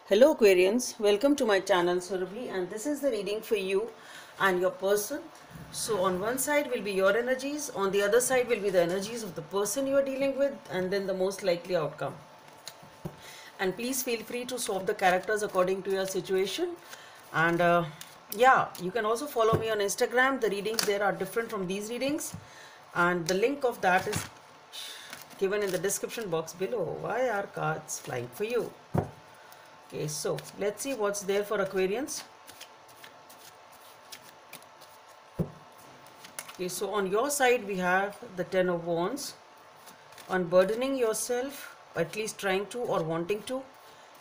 Hello Aquarians, welcome to my channel Surabhi, and this is the reading for you and your person. So on one side will be your energies, on the other side will be the energies of the person you are dealing with, and then the most likely outcome. And please feel free to swap the characters according to your situation. And yeah, you can also follow me on Instagram. The readings there are different from these readings, and the link of that is given in the description box below. Why are cards flying for you? Okay, so let's see what's there for Aquarians. Okay, so on your side we have the Ten of Wands, unburdening yourself, at least trying to or wanting to.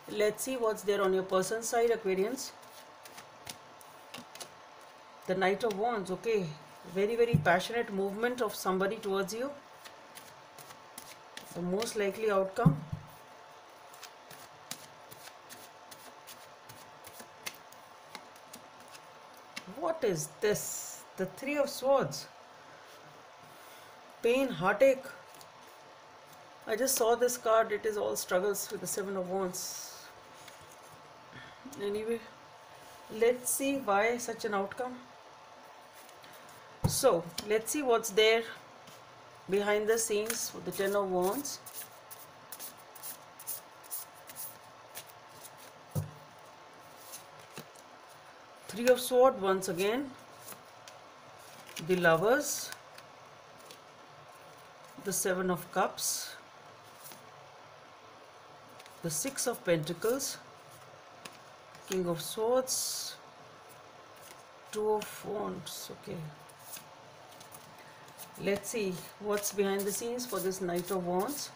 Let's see what's there on your person's side, Aquarians. The Knight of Wands, okay, very passionate movement of somebody towards you. The most likely outcome. What is this? The Three of Swords. Pain, heartache. I just saw this card. It is all struggles with the Seven of Wands. Anyway, let's see why such an outcome. So, let's see what's there behind the scenes for the Ten of Wands. Three of Swords once again. The Lovers. The Seven of Cups. The Six of Pentacles. King of Swords. Two of Wands. Okay. Let's see what's behind the scenes for this Knight of Wands.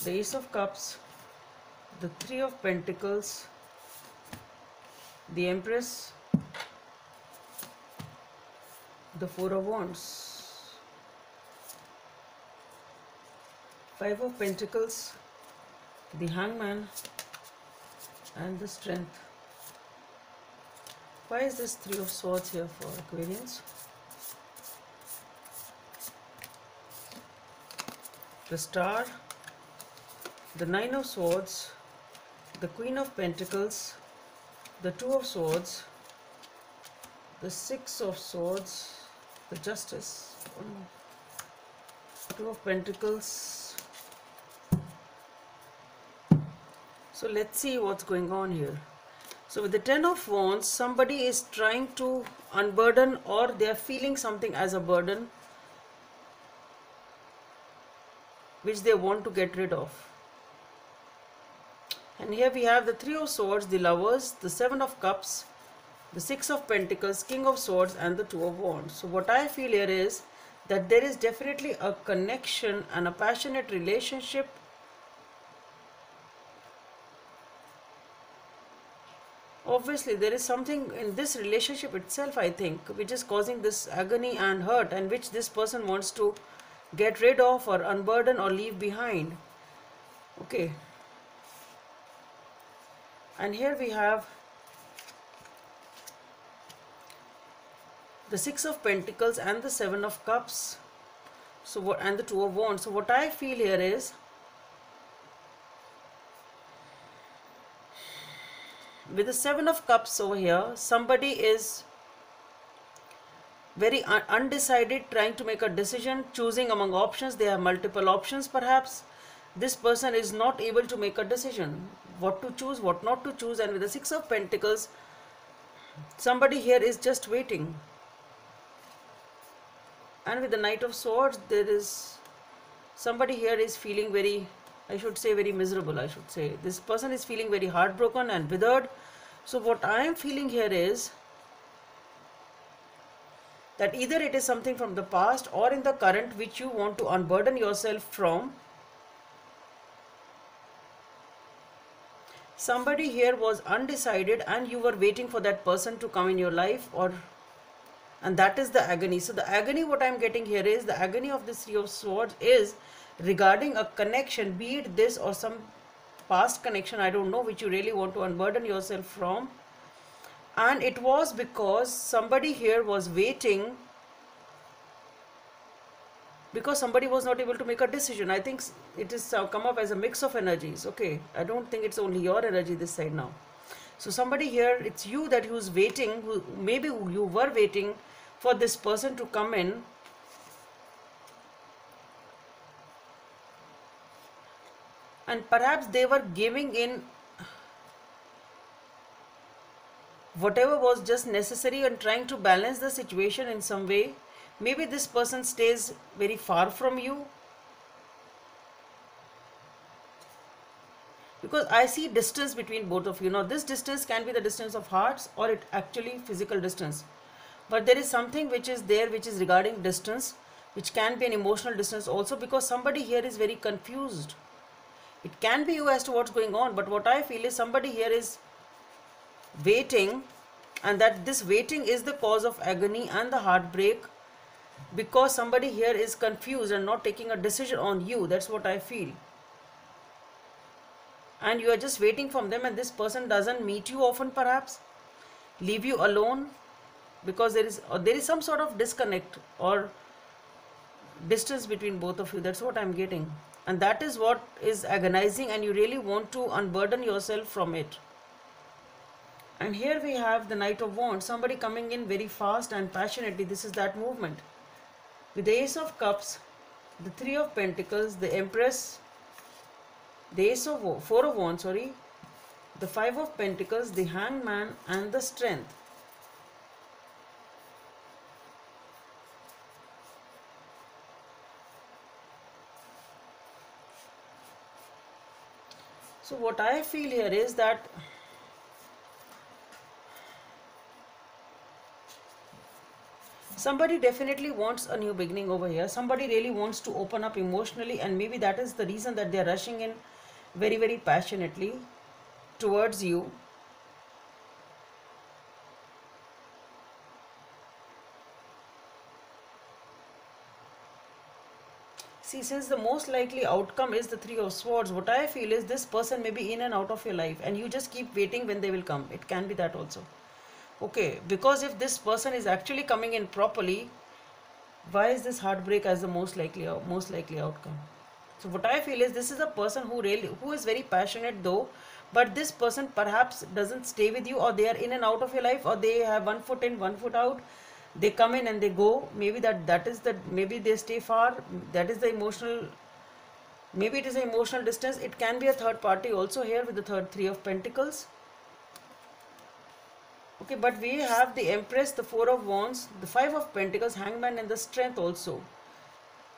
The Ace of Cups, the Three of Pentacles, the Empress, the Four of Wands, Five of Pentacles, the Hangman, and the Strength. Why is this Three of Swords here for Aquarians? The Star, the Nine of Swords, the Queen of Pentacles, the Two of Swords, the Six of Swords, the Justice, Two of Pentacles. So let's see what's going on here. So with the Ten of Wands, somebody is trying to unburden, or they are feeling something as a burden which they want to get rid of. And here we have the Three of Swords, the Lovers, the Seven of Cups, the Six of Pentacles, King of Swords, and the Two of Wands. So what I feel here is that there is definitely a connection and a passionate relationship. Obviously, there is something in this relationship itself, I think, which is causing this agony and hurt, and which this person wants to get rid of or unburden or leave behind. Okay. And here we have the Six of Pentacles and the Seven of Cups. So what, and the Two of Wands. So what I feel here is, with the Seven of Cups over here, somebody is very undecided, trying to make a decision, choosing among options. They have multiple options perhaps. This person is not able to make a decision, what to choose, what not to choose. And with the Six of Pentacles, somebody here is just waiting. And with the Knight of Swords, there is somebody here is feeling very, I should say very miserable, I should say. This person is feeling very heartbroken and withered. So what I am feeling here is that either it is something from the past or in the current which you want to unburden yourself from. Somebody here was undecided and you were waiting for that person to come in your life, and that is the agony. So the agony, what I am getting here is the agony of this Three of Swords is regarding a connection, be it this or some past connection, I don't know, which you really want to unburden yourself from. And it was because somebody here was waiting because somebody was not able to make a decision. I think it is come up as a mix of energies. Okay, I don't think it's only your energy this side now. So somebody here, it's you that who's waiting, who maybe you were waiting for this person to come in, and perhaps they were giving in whatever was just necessary and trying to balance the situation in some way. Maybe this person stays very far from you, because I see distance between both of you. Now this distance can be the distance of hearts, or it actually physical distance, but there is something which is there, which is regarding distance, which can be an emotional distance also, because somebody here is very confused. It can be you as to what's going on, but what I feel is somebody here is waiting, and that this waiting is the cause of agony and the heartbreak, because somebody here is confused and not taking a decision on you. That's what I feel. And you are just waiting from them, and this person doesn't meet you often, perhaps leave you alone, because there is some sort of disconnect or distance between both of you. That's what I'm getting, and that is what is agonizing, and you really want to unburden yourself from it. And here we have the Knight of Wands, somebody coming in very fast and passionately. This is that movement with the Ace of Cups, the Three of Pentacles, the Empress, the Four of Wands, the Five of Pentacles, the Hangman, and the Strength. So what I feel here is that somebody definitely wants a new beginning over here. Somebody really wants to open up emotionally, and maybe that is the reason that they are rushing in very, very passionately towards you. See, since the most likely outcome is the Three of Swords, what I feel is this person may be in and out of your life, and you just keep waiting when they will come. It can be that also. Okay, because if this person is actually coming in properly, why is this heartbreak as the most likely outcome? So what I feel is this is a person who is very passionate though, but this person perhaps doesn't stay with you, or they are in and out of your life, or they have one foot in, one foot out. They come in and they go. Maybe maybe they stay far. That is the emotional. Maybe it is an emotional distance. It can be a third party also here with the Three of Pentacles. Okay, but we have the Empress, the Four of Wands, the Five of Pentacles, Hangman, and the Strength also.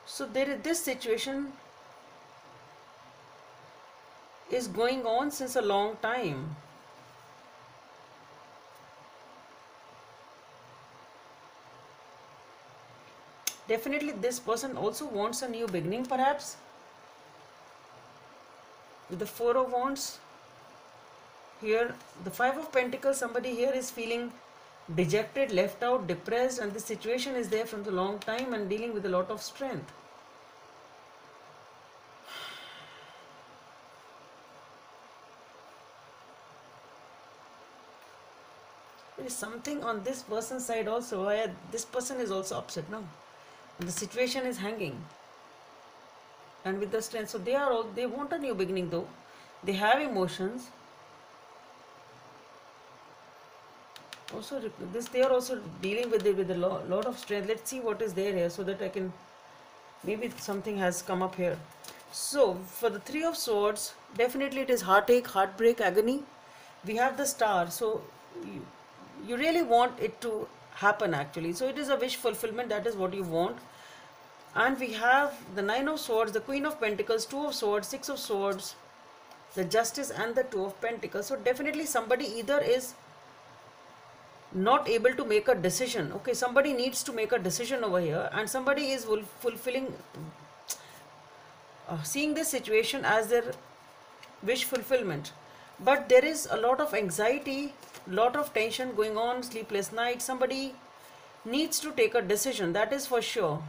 So this situation is going on since a long time. Definitely this person also wants a new beginning, perhaps. With the Four of Wands, here the Five of Pentacles, somebody here is feeling dejected, left out, depressed, and this situation is there from the long time and dealing with a lot of strength. There is something on this person's side also where this person is also upset now, and the situation is hanging, and with the strength. So they want a new beginning though. They have emotions. Also they are also dealing with it with a lot of strength. Let's see what is there here, so that I can, maybe something has come up here. So for the Three of Swords, definitely it is heartache, heartbreak, agony. We have the Star, so you really want it to happen actually. So it is a wish fulfillment, that is what you want. And we have the Nine of Swords, the Queen of Pentacles, Two of Swords, Six of Swords, the Justice, and the Two of Pentacles. So definitely somebody either is not able to make a decision. Okay, somebody needs to make a decision over here, and somebody is fulfilling, seeing this situation as their wish fulfillment. But there is a lot of anxiety, lot of tension going on, sleepless nights. Somebody needs to take a decision, that is for sure.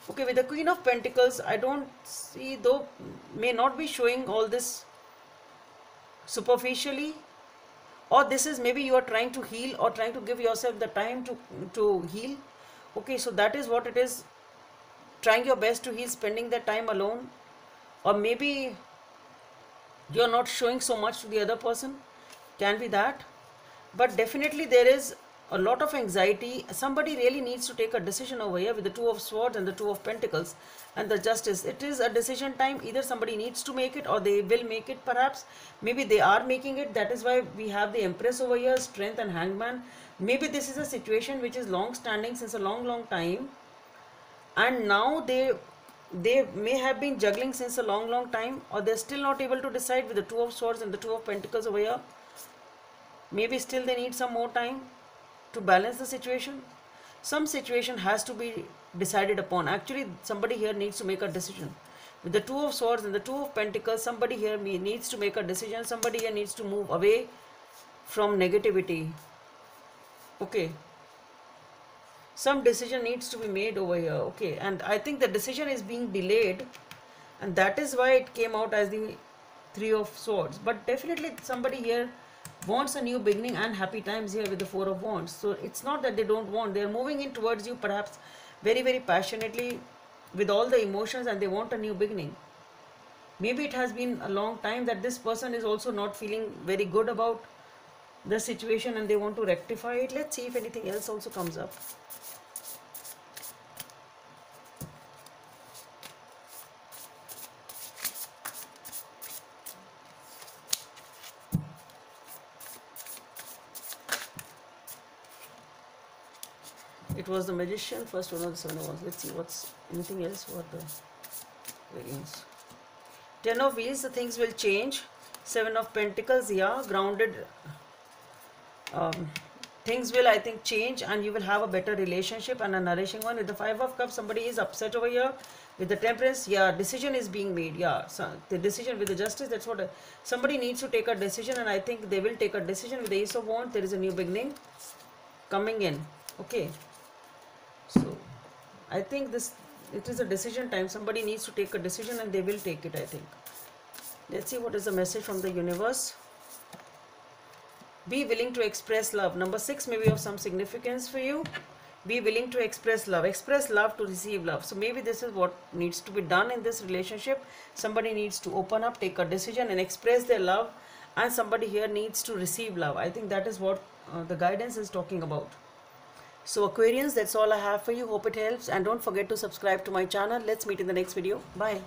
Okay, with the Queen of Pentacles, I don't see, though may not be showing all this superficially, or this is maybe you are trying to heal or trying to give yourself the time to heal. Okay, so that is what it is. trying your best to heal, spending that time alone, or maybe you're not showing so much to the other person. Can be that. But definitely there is a lot of anxiety. Somebody really needs to take a decision over here with the Two of Swords and the Two of Pentacles and the Justice. It is a decision time. Either somebody needs to make it or they will make it perhaps. Maybe they are making it. That is why we have the Empress over here, Strength and Hangman. Maybe this is a situation which is long standing since a long time, and now they may have been juggling since a long time, or they're still not able to decide with the Two of Swords and the Two of Pentacles over here. Maybe still they need some more time to balance the situation. Some situation has to be decided upon. Actually, somebody here needs to make a decision. With the Two of Swords and the Two of Pentacles, somebody here needs to make a decision. Somebody here needs to move away from negativity. Okay. Some decision needs to be made over here. Okay. And I think the decision is being delayed, and that is why it came out as the Three of Swords. But definitely somebody here wants a new beginning and happy times here with the Four of Wands. So it's not that they don't want. They are moving in towards you perhaps very passionately with all the emotions, and they want a new beginning. Maybe it has been a long time that this person is also not feeling very good about the situation and they want to rectify it. Let's see if anything else also comes up. It was the Magician, first one of the Seven of Wands. Let's see what's anything else for the variance. Ten of Wheels, the things will change. Seven of Pentacles, yeah, grounded. Things will, I think, change, and you will have a better relationship and a nourishing one. With the Five of Cups, somebody is upset over here. With the Temperance, yeah, decision is being made. Yeah, so the decision with the Justice, that's what somebody needs to take a decision, and I think they will take a decision. With the Ace of Wands, there is a new beginning coming in. Okay. So, I think it is a decision time. Somebody needs to take a decision and they will take it, I think. Let's see what is the message from the universe. Be willing to express love. Number 6 may be of some significance for you. Be willing to express love. Express love to receive love. So maybe this is what needs to be done in this relationship. Somebody needs to open up, take a decision and express their love. And somebody here needs to receive love. I think that is what the guidance is talking about. So Aquarians, that's all I have for you. Hope it helps, and don't forget to subscribe to my channel. Let's meet in the next video. Bye.